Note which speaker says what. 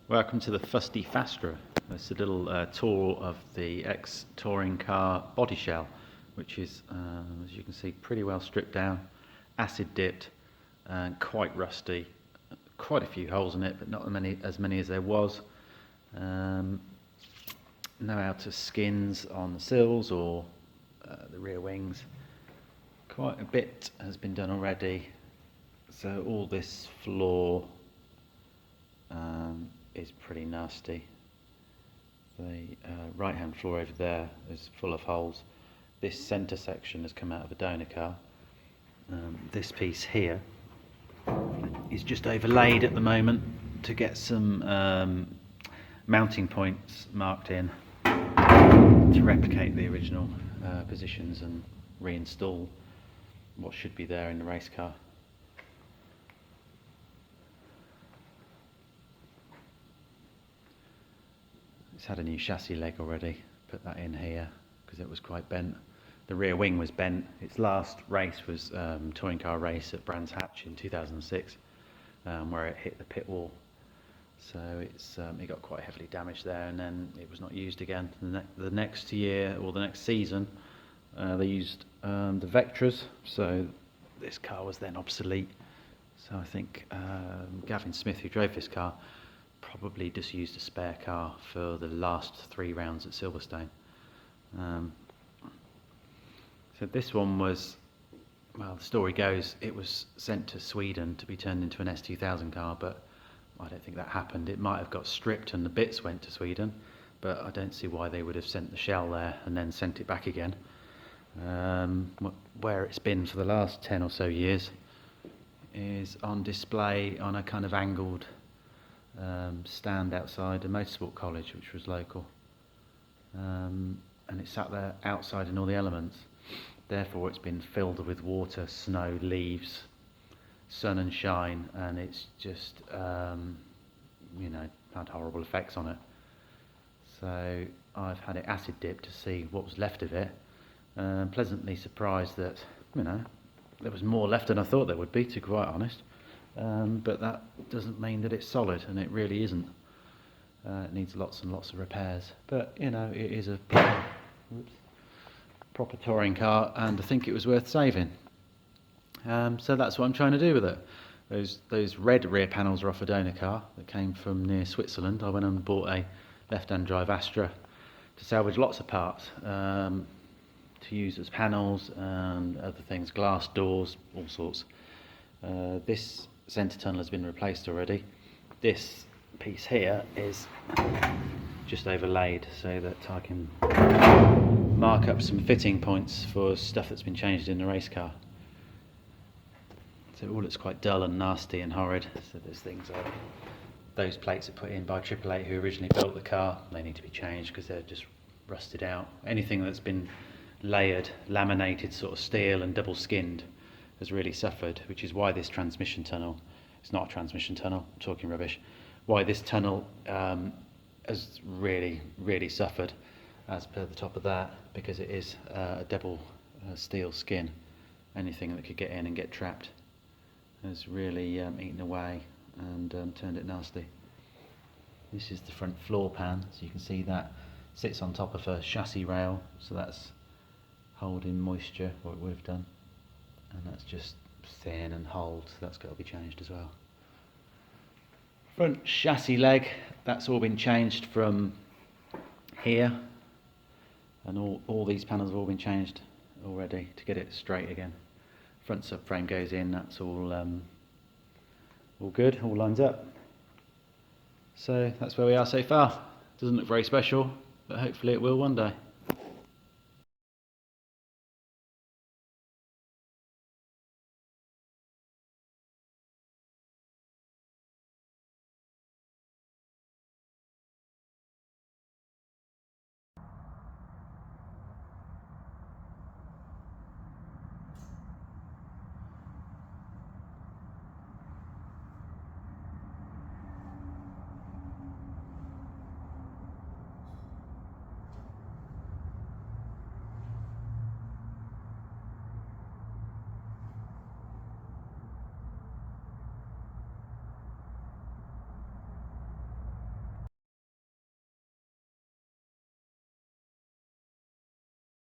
Speaker 1: Welcome to the Fusty Fastra. It's a little tour of the ex-touring car body shell, which is, as you can see, pretty well stripped down, acid dipped, and quite rusty. Quite a few holes in it, but not as many as there was. No outer skins on the sills or the rear wings. Quite a bit has been done already. So all this floor is pretty nasty. The right hand floor over there is full of holes. This centre section has come out of a donor car. This piece here is just overlaid at the moment to get some mounting points marked in to replicate the original positions and reinstall what should be there in the race car. It's had a new chassis leg already, put that in here because it was quite bent. The rear wing was bent. Its last race was touring car race at Brands Hatch in 2006, where it hit the pit wall. So it got quite heavily damaged there, and then it was not used again. The next year, or the next season, they used the Vectras, so this car was then obsolete. So I think Gavin Smith, who drove this car, probably just used a spare car for the last 3 rounds at Silverstone. So this one was, well, the story goes, it was sent to Sweden to be turned into an S2000 car, but I don't think that happened. It might have got stripped and the bits went to Sweden, but I don't see why they would have sent the shell there and then sent it back again. Where it's been for the last 10 or so years is on display on a kind of angled stand outside a motorsport college, which was local, and it sat there outside in all the elements. Therefore it's been filled with water, snow, leaves, sun and shine, and it's just had horrible effects on it. So I've had it acid dipped to see what was left of it, pleasantly surprised that there was more left than I thought there would be, to be quite honest. But that doesn't mean that it's solid, and it really isn't. It needs lots and lots of repairs, but it is a proper touring car, and I think it was worth saving. So that's what I'm trying to do with it. Those red rear panels are off a donor car that came from near Switzerland. I went and bought a left-hand drive Astra to salvage lots of parts to use as panels and other things, glass doors, all sorts. This centre tunnel has been replaced already. This piece here is just overlaid so that I can mark up some fitting points for stuff that's been changed in the race car. So it all looks quite dull and nasty and horrid. So there's things like those plates are put in by 888 who originally built the car. They need to be changed because they're just rusted out. Anything that's been layered, laminated sort of steel and double skinned has really suffered, which is why this transmission tunnel, it's not a transmission tunnel, I'm talking rubbish, why this tunnel has really, really suffered as per the top of that, because it is a double steel skin. Anything that could get in and get trapped has really eaten away and turned it nasty. This is the front floor pan, so you can see that sits on top of a chassis rail, so that's holding moisture, what it would have done. And that's just thin and hold, so that's got to be changed as well. Front chassis leg, that's all been changed from here, and all these panels have all been changed already to get it straight again. Front subframe goes in, that's all good, all lines up. So that's where we are so far. Doesn't look very special, but hopefully it will one day.